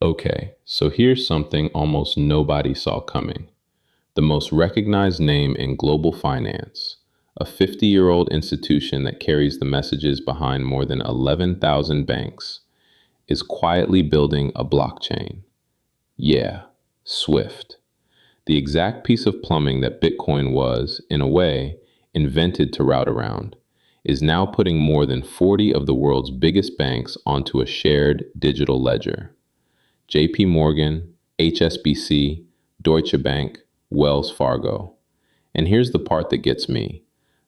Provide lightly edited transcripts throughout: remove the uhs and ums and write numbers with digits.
Okay, so here's something almost nobody saw coming. The most recognized name in global finance, a 50-year-old institution that carries the messages behind more than 11,000 banks, is quietly building a blockchain. Yeah, Swift. The exact piece of plumbing that Bitcoin was, in a way, invented to route around, is now putting more than 40 of the world's biggest banks onto a shared digital ledger. JPMorgan, HSBC, Deutsche Bank, Wells Fargo. And here's the part that gets me.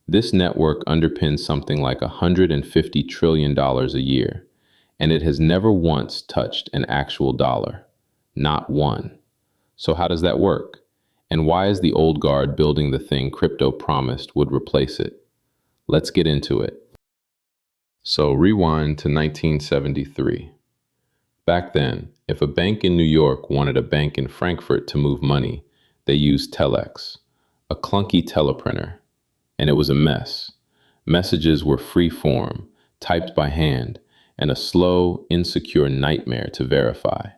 This network underpins something like $150 trillion a year, and it has never once touched an actual dollar. Not one. So how does that work? And why is the old guard building the thing crypto promised would replace it? Let's get into it. So rewind to 1973. Back then, if a bank in New York wanted a bank in Frankfurt to move money, they used Telex, a clunky teleprinter, and it was a mess. Messages were free form, typed by hand, and a slow, insecure nightmare to verify.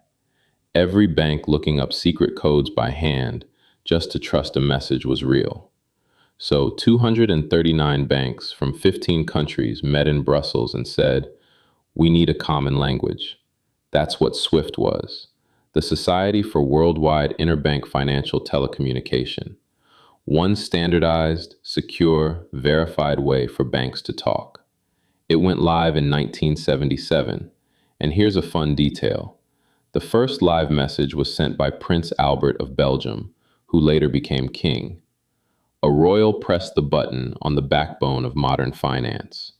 Every bank looking up secret codes by hand just to trust a message was real. So 239 banks from 15 countries met in Brussels and said, "We need a common language." That's what SWIFT was, the Society for Worldwide Interbank Financial Telecommunication. One standardized, secure, verified way for banks to talk. It went live in 1977, and here's a fun detail. The first live message was sent by Prince Albert of Belgium, who later became king. A royal pressed the button on the backbone of modern finance.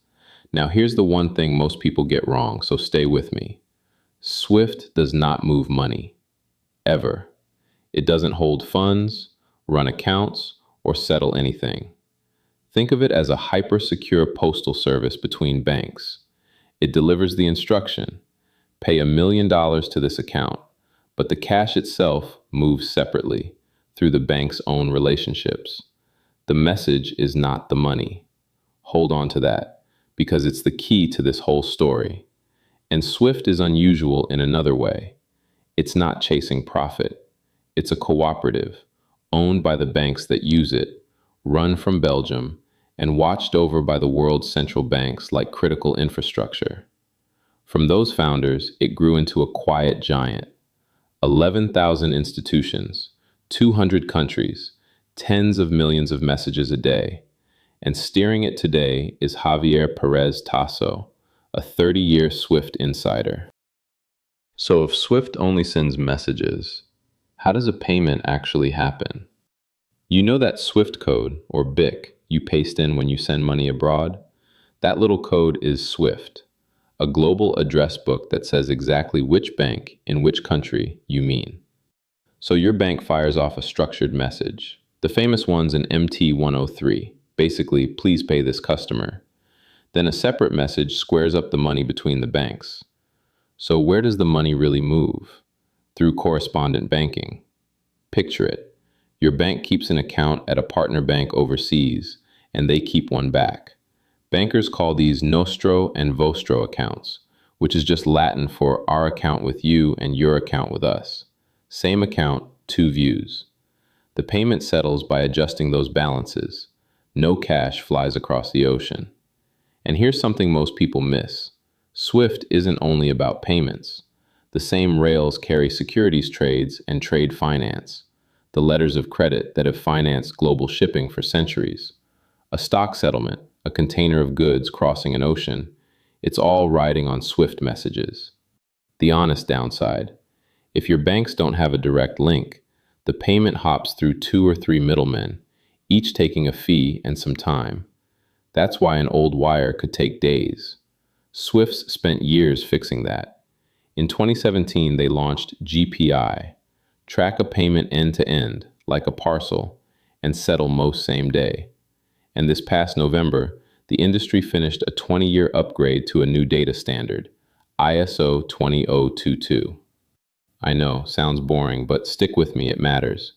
Now here's the one thing most people get wrong, so stay with me. SWIFT does not move money. Ever. It doesn't hold funds, run accounts, or settle anything. Think of it as a hyper-secure postal service between banks. It delivers the instruction: pay $1 million to this account, but the cash itself moves separately through the bank's own relationships. The message is not the money. Hold on to that, because it's the key to this whole story. And SWIFT is unusual in another way. It's not chasing profit. It's a cooperative, owned by the banks that use it, run from Belgium, and watched over by the world's central banks like critical infrastructure. From those founders, it grew into a quiet giant. 11,000 institutions, 200 countries, tens of millions of messages a day. And steering it today is Javier Perez-Tasso, a 30-year SWIFT insider. So if SWIFT only sends messages, how does a payment actually happen? You know that SWIFT code, or BIC, you paste in when you send money abroad? That little code is SWIFT, a global address book that says exactly which bank in which country you mean. So your bank fires off a structured message. The famous one's an MT-103, basically, please pay this customer. Then a separate message squares up the money between the banks. So where does the money really move? Through correspondent banking. Picture it. Your bank keeps an account at a partner bank overseas, and they keep one back. Bankers call these nostro and vostro accounts, which is just Latin for our account with you and your account with us. Same account, two views. The payment settles by adjusting those balances. No cash flies across the ocean. And here's something most people miss. SWIFT isn't only about payments. The same rails carry securities trades and trade finance, the letters of credit that have financed global shipping for centuries. A stock settlement, a container of goods crossing an ocean, it's all riding on SWIFT messages. The honest downside: if your banks don't have a direct link, the payment hops through 2 or 3 middlemen, each taking a fee and some time. That's why an old wire could take days. SWIFT's spent years fixing that. In 2017, they launched GPI, track a payment end to end, like a parcel, and settle most same day. And this past November, the industry finished a 20-year upgrade to a new data standard, ISO 20022. I know, sounds boring, but stick with me, it matters.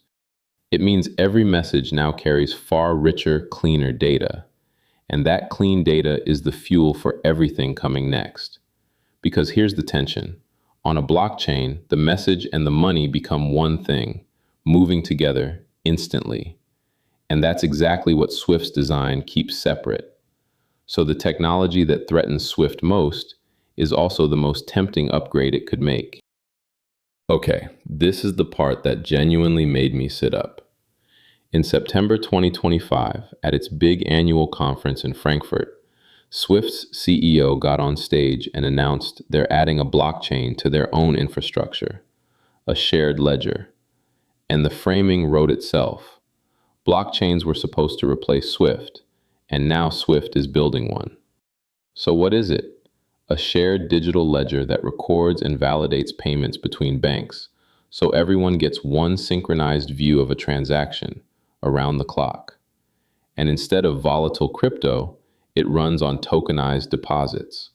It means every message now carries far richer, cleaner data. And that clean data is the fuel for everything coming next. Because here's the tension. On a blockchain, the message and the money become one thing, moving together instantly. And that's exactly what Swift's design keeps separate. So the technology that threatens Swift most is also the most tempting upgrade it could make. Okay, this is the part that genuinely made me sit up. In September 2025, at its big annual conference in Frankfurt, Swift's CEO got on stage and announced they're adding a blockchain to their own infrastructure, a shared ledger. And the framing wrote itself. Blockchains were supposed to replace Swift, and now Swift is building one. So what is it? A shared digital ledger that records and validates payments between banks, so everyone gets one synchronized view of a transaction around the clock. And instead of volatile crypto, it runs on tokenized deposits,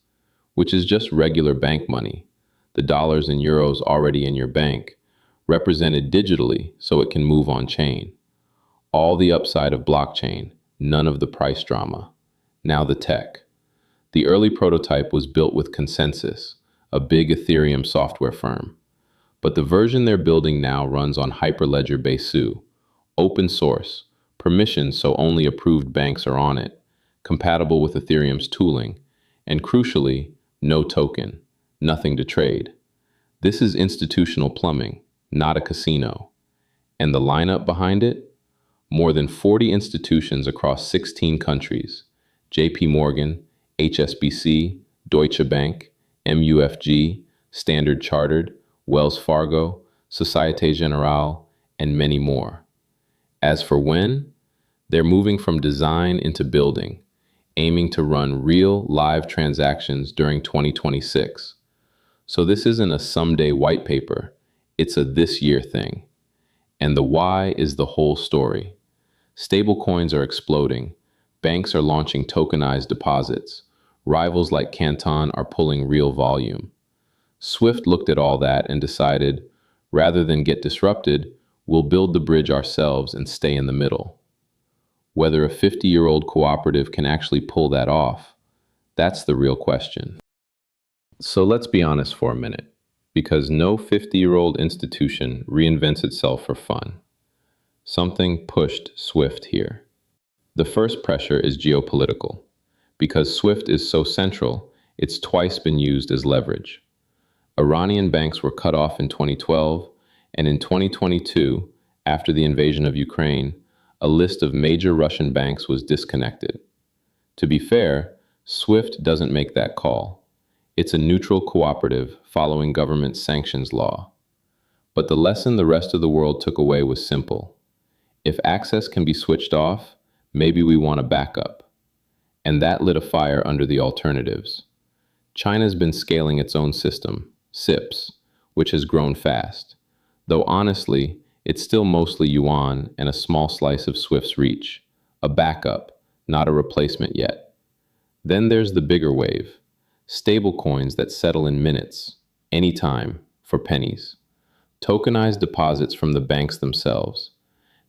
which is just regular bank money, the dollars and euros already in your bank, represented digitally so it can move on chain. All the upside of blockchain, none of the price drama. Now the tech. The early prototype was built with Consensus, a big Ethereum software firm. But the version they're building now runs on Hyperledger Besu, open source, permissioned so only approved banks are on it, compatible with Ethereum's tooling, and crucially, no token, nothing to trade. This is institutional plumbing, not a casino. And the lineup behind it? More than 40 institutions across 16 countries. JPMorgan, HSBC, Deutsche Bank, MUFG, Standard Chartered, Wells Fargo, Societe Generale, and many more. As for when, they're moving from design into building, aiming to run real live transactions during 2026. So this isn't a someday white paper, it's a this year thing. And the why is the whole story. Stablecoins are exploding. Banks are launching tokenized deposits. Rivals like Canton are pulling real volume. Swift looked at all that and decided, rather than get disrupted, we'll build the bridge ourselves and stay in the middle. Whether a 50-year-old cooperative can actually pull that off, that's the real question. So let's be honest for a minute, because no 50-year-old institution reinvents itself for fun. Something pushed Swift here. The first pressure is geopolitical. Because Swift is so central, it's twice been used as leverage. Iranian banks were cut off in 2012, and in 2022, after the invasion of Ukraine, a list of major Russian banks was disconnected. To be fair, Swift doesn't make that call. It's a neutral cooperative following government sanctions law. But the lesson the rest of the world took away was simple. If access can be switched off, maybe we want a backup. And that lit a fire under the alternatives. China's been scaling its own system, SIPs, which has grown fast. Though honestly, it's still mostly yuan and a small slice of Swift's reach. A backup, not a replacement yet. Then there's the bigger wave. Stablecoins that settle in minutes, anytime, for pennies. Tokenized deposits from the banks themselves.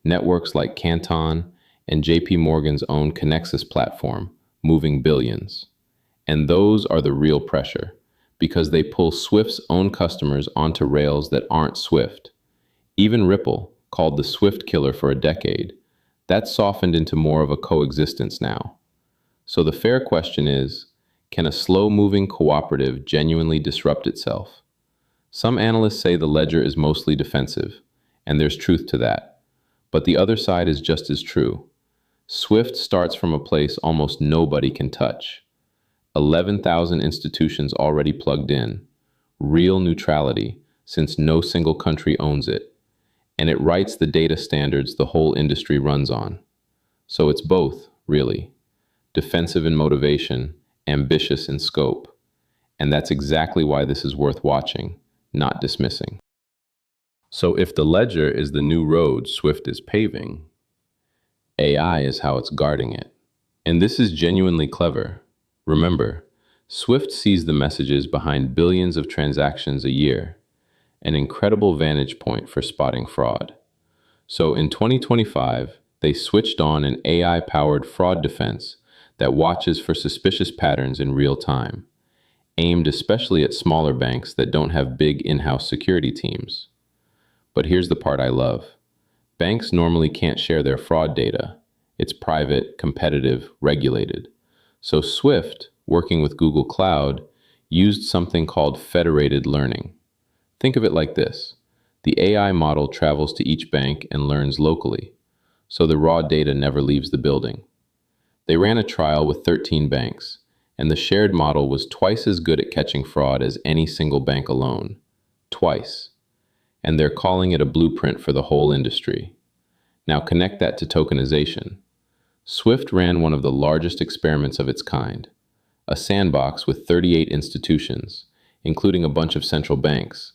Networks like Canton and JPMorgan's own Connexus platform, moving billions. And those are the real pressure, because they pull Swift's own customers onto rails that aren't Swift. Even Ripple, called the Swift killer for a decade, that's softened into more of a coexistence now. So the fair question is, can a slow-moving cooperative genuinely disrupt itself? Some analysts say the ledger is mostly defensive, and there's truth to that. But the other side is just as true. Swift starts from a place almost nobody can touch. 11,000 institutions already plugged in. Real neutrality, since no single country owns it. And it writes the data standards the whole industry runs on. So it's both, really. Defensive in motivation, ambitious in scope. And that's exactly why this is worth watching, not dismissing. So if the ledger is the new road Swift is paving, AI is how it's guarding it. And this is genuinely clever. Remember, Swift sees the messages behind billions of transactions a year, an incredible vantage point for spotting fraud. So in 2025, they switched on an AI-powered fraud defense that watches for suspicious patterns in real time. aimed especially at smaller banks that don't have big in-house security teams. But here's the part I love. Banks normally can't share their fraud data. It's private, competitive, regulated. So Swift, working with Google Cloud, used something called federated learning. Think of it like this. The AI model travels to each bank and learns locally, so the raw data never leaves the building. They ran a trial with 13 banks, and the shared model was twice as good at catching fraud as any single bank alone. Twice. And they're calling it a blueprint for the whole industry. Now connect that to tokenization. Swift ran one of the largest experiments of its kind, a sandbox with 38 institutions, including a bunch of central banks,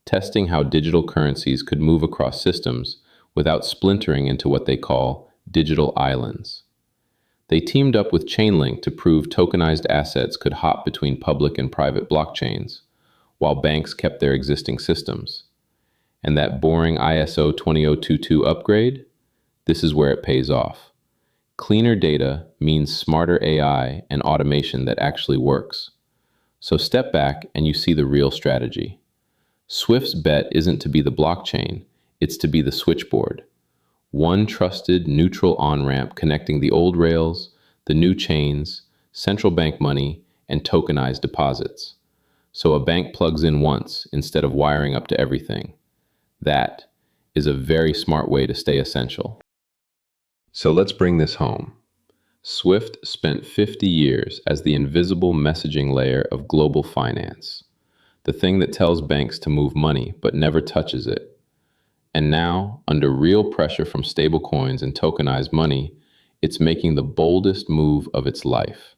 testing how digital currencies could move across systems without splintering into what they call digital islands. They teamed up with Chainlink to prove tokenized assets could hop between public and private blockchains, while banks kept their existing systems. And that boring ISO 20022 upgrade? This is where it pays off. Cleaner data means smarter AI and automation that actually works. So step back and you see the real strategy. Swift's bet isn't to be the blockchain, it's to be the switchboard. One trusted, neutral on-ramp connecting the old rails, the new chains, central bank money, and tokenized deposits. So a bank plugs in once instead of wiring up to everything. That is a very smart way to stay essential. So let's bring this home. Swift spent 50 years as the invisible messaging layer of global finance, the thing that tells banks to move money but never touches it. And now, under real pressure from stablecoins and tokenized money, it's making the boldest move of its life,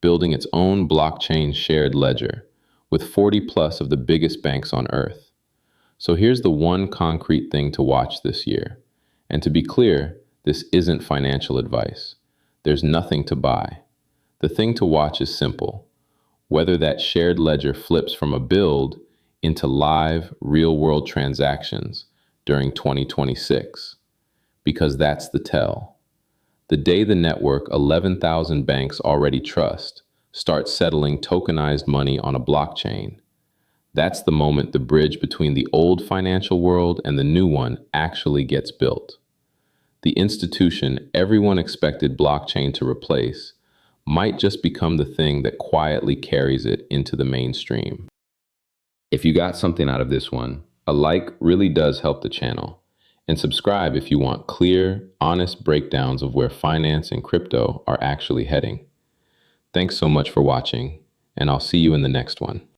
building its own blockchain shared ledger, with 40 plus of the biggest banks on Earth. So here's the one concrete thing to watch this year. And to be clear, this isn't financial advice. There's nothing to buy. The thing to watch is simple. Whether that shared ledger flips from a build into live, real-world transactions during 2026. Because that's the tell. The day the network 11,000 banks already trust starts settling tokenized money on a blockchain, that's the moment the bridge between the old financial world and the new one actually gets built. The institution everyone expected blockchain to replace might just become the thing that quietly carries it into the mainstream. If you got something out of this one, a like really does help the channel. And subscribe if you want clear, honest breakdowns of where finance and crypto are actually heading. Thanks so much for watching, and I'll see you in the next one.